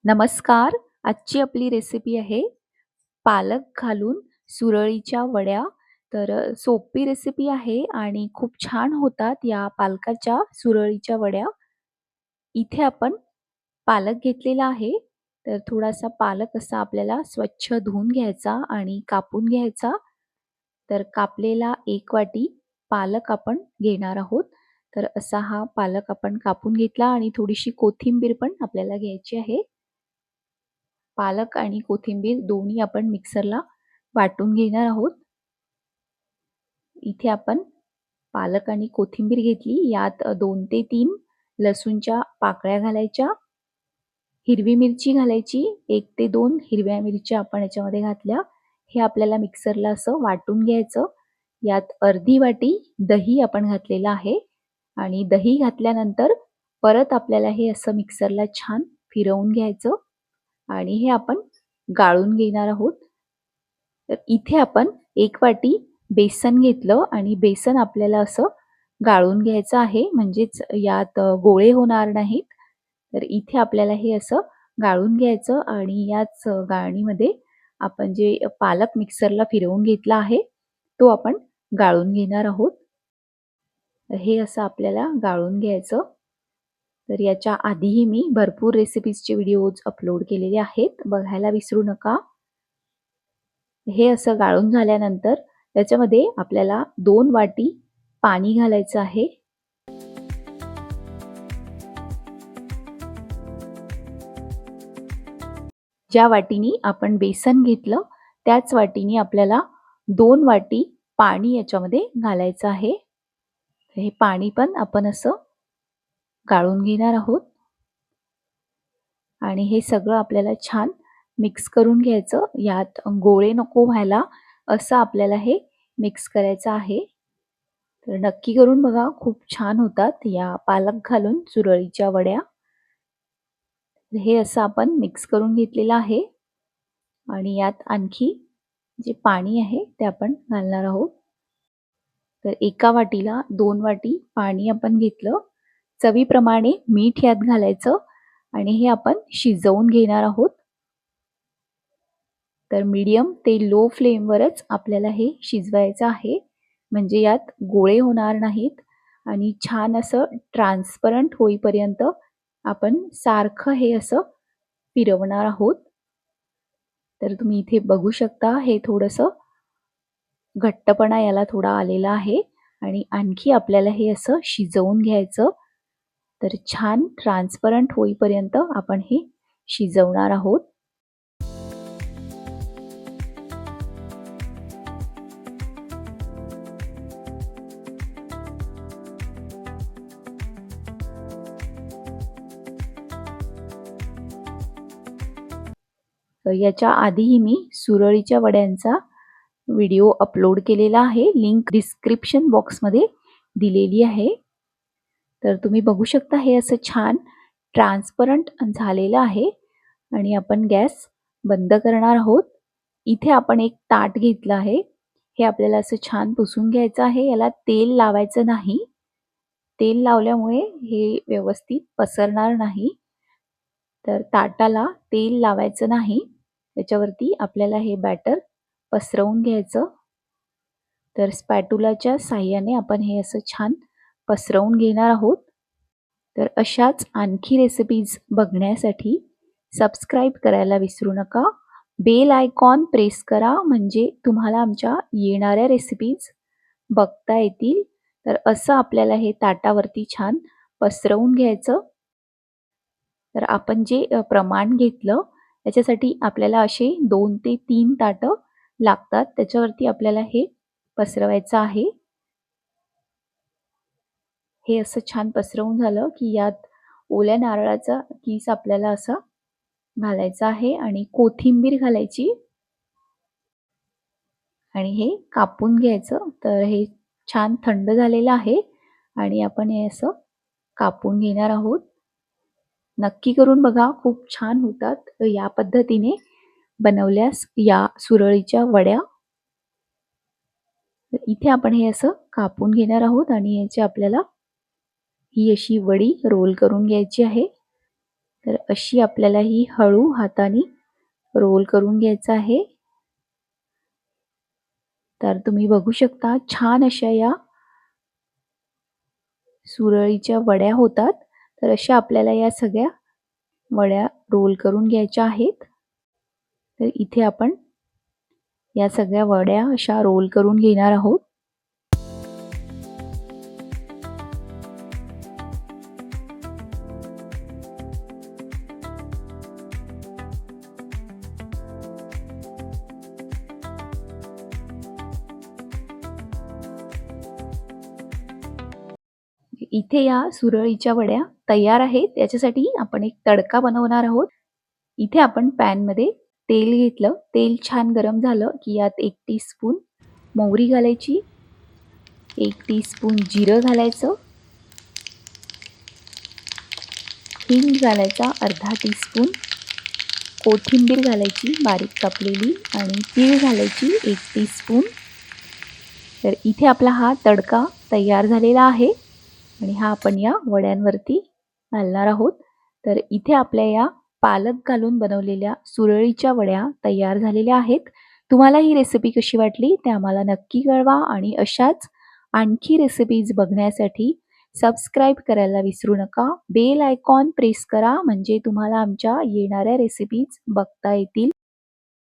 नमस्कार. आजची आपली रेसिपी आहे पालक घालून सुरळीच्या वड्या. तर सोपी रेसिपी आहे आणि खूप छान होतात या पालकाच्या सुरळीच्या वड्या. इथे आपण पालक घेतलेला आहे. तर थोडासा पालक असा आपल्याला स्वच्छ धुवून घ्यायचा आणि कापून घ्यायचा. तर कापलेला 1 वाटी पालक आपण घेणार आहोत. तर असा हा पालक आपण कापून घेतला आणि थोडीशी कोथिंबीर पण आपल्याला घ्यायची आहे. पालक आणि कोथिंबीर दोन्ही आपण मिक्सरला वाटून घेणार आहोत. इथे आपण पालक आणि कोथिंबीर घेतली. यात 2 ते 3 लसूणच्या पाकळ्या घालायच्या. हिरवी मिरची घालायची. 1 ते 2 हिरव्या मिरच्या आपण याच्यामध्ये घातल्या. हे आपल्याला मिक्सरला असं वाटून घ्यायचं. यात अर्धी वाटी दही आपण घातलेलं आहे आणि दही घातल्यानंतर परत आपल्याला हे असं मिक्सरला छान फिरवून घ्यायचं आणि हे आपण गाळून घेणार आहोत. तर इथे आपण 1 वाटी बेसन घेतलं आणि बेसन आपल्याला असं गाळून घ्यायचं आहे, म्हणजेच यात गोळे होणार नाहीत. तर इथे आपल्याला हे असं गाळून घ्यायचं आणि याच गाळणीमध्ये आपण जे पालक मिक्सरला फिरवून घेतला आहे, तो आपण गाळून घेणार आहोत. हे असं आपल्याला गाळून घ्यायचं. तर याच्या आधीही मी भरपूर रेसिपीजचे व्हिडिओज अपलोड केलेले आहेत, बघायला विसरू नका. हे असं गाळून झाल्यानंतर त्याच्यामध्ये आपल्याला 2 वाटी पाणी घालायचं आहे. ज्या वाटीनी आपण बेसन घेतलं त्याच वाटीनी आपल्याला 2 वाटी पाणी याच्यामध्ये घालायचं आहे. हे पाणी पण आपण असं गाळून घेणार आहोत आणि हे सगळं आपल्याला छान मिक्स करून घ्यायचं. यात गोळे नको व्हायला असं आपल्याला हे मिक्स करायचं आहे. तर नक्की करून बघा, खूप छान होतात या पालक घालून सुरळीच्या वड्या. हे असं आपण मिक्स करून घेतलेलं आहे आणि यात आणखी जे पाणी आहे ते आपण घालणार आहोत. तर एका वाटीला 2 वाटी पाणी आपण घेतलं. चवीप्रमाणे मीठ यात घालायचं आणि हे आपण शिजवून घेणार आहोत. तर मीडियम ते लो फ्लेमवरच आपल्याला हे शिजवायचं आहे, म्हणजे यात गोळे होणार नाहीत आणि छान असं ट्रान्सपरंट होईपर्यंत आपण सारखं हे असं फिरवणार आहोत. तर तुम्ही इथे बघू शकता, हे थोडंसं घट्टपणा याला थोडा आलेला आहे आणि आणखी आपल्याला हे असं शिजवून घ्यायचं. तर छान ट्रान्सपरंट होईपर्यंत आपण हे शिजवणार आहोत. याच्या आधीही मी सुरळीच्या वड्यांचा व्हिडिओ अपलोड केलेला आहे. लिंक डिस्क्रिप्शन बॉक्समध्ये दिलेली आहे. तर तुम्ही बघू शकता, हे असं छान ट्रान्सपरंट झालेलं आहे आणि आपण गॅस बंद करणार आहोत. इथे आपण एक ताट घेतलं आहे. हे आपल्याला असं छान पुसून घ्यायचं आहे. याला तेल लावायचं नाही. तेल लावल्यामुळे हे व्यवस्थित पसरणार नाही. तर ताटाला तेल लावायचं नाही. त्याच्यावरती आपल्याला हे बॅटर पसरवून घ्यायचं. तर स्पॅटुलाच्या साहाय्याने आपण हे असं छान पसरवून घेणार आहोत. तर अशाच आणखी रेसिपीज बघण्यासाठी सबस्क्राईब करायला विसरू नका. बेल आयकॉन प्रेस करा, म्हणजे तुम्हाला आमच्या येणाऱ्या रेसिपीज बघता येतील. तर असं आपल्याला हे ताटावरती छान पसरवून घ्यायचं. तर आपण जे प्रमाण घेतलं त्याच्यासाठी आपल्याला असे 2 ते 3 ताटं लागतात. त्याच्यावरती आपल्याला हे पसरवायचं आहे. हे असं छान पसरवून झालं की यात ओल्या नारळाचा कीस आपल्याला असा घालायचा आहे आणि कोथिंबीर घालायची आणि हे कापून घ्यायचं. तर हे छान थंड झालेलं आहे आणि आपण हे असं कापून घेणार आहोत. नक्की करून बघा, खूप छान होतात या पद्धतीने बनवल्यास या सुरळीच्या वड्या. इथे आपण हे असं कापून घेणार आहोत आणि याची आपल्याला ही अशी वडी रोल करून घ्यायची आहे. तर अशी आपल्याला ही हळू हाताने रोल करून घ्यायचं आहे. तर तुम्ही बघू शकता छान अशा या सुरळीच्या वड्या होतात. तर अशा आपल्याला या सगळ्या वड्या रोल करून घ्यायच्या आहेत. तर इथे आपण या सगळ्या वड्या अशा रोल करून घेणार आहोत. इथे या सुरळीच्या वड्या तयार आहेत. याच्यासाठी आपण एक तडका बनवणार आहोत. इथे आपण पॅनमध्ये तेल घेतलं. तेल छान गरम झालं की यात 1 टीस्पून मोहरी घालायची, 1 टीस्पून जिरं घालायचं, हिंग घालायचा अर्धा टीस्पून, कोथिंबीर घालायची बारीक कापलेली आणि तीळ घालायची 1 टीस्पून. तर इथे आपला हा तडका तयार झालेला आहे आणि हा आपण या वड्यांवरती घालणार आहोत. तर इथे आपल्या या पालक घालून बनवलेल्या सुरळीच्या वड्या तयार झालेल्या आहेत. तुम्हाला ही रेसिपी कशी वाटली ते आम्हाला नक्की कळवा आणि अशाच आणखी रेसिपीज बघण्यासाठी सबस्क्राईब करायला विसरू नका. बेल आयकॉन प्रेस करा म्हणजे तुम्हाला आमच्या येणाऱ्या रेसिपीज बघता येतील.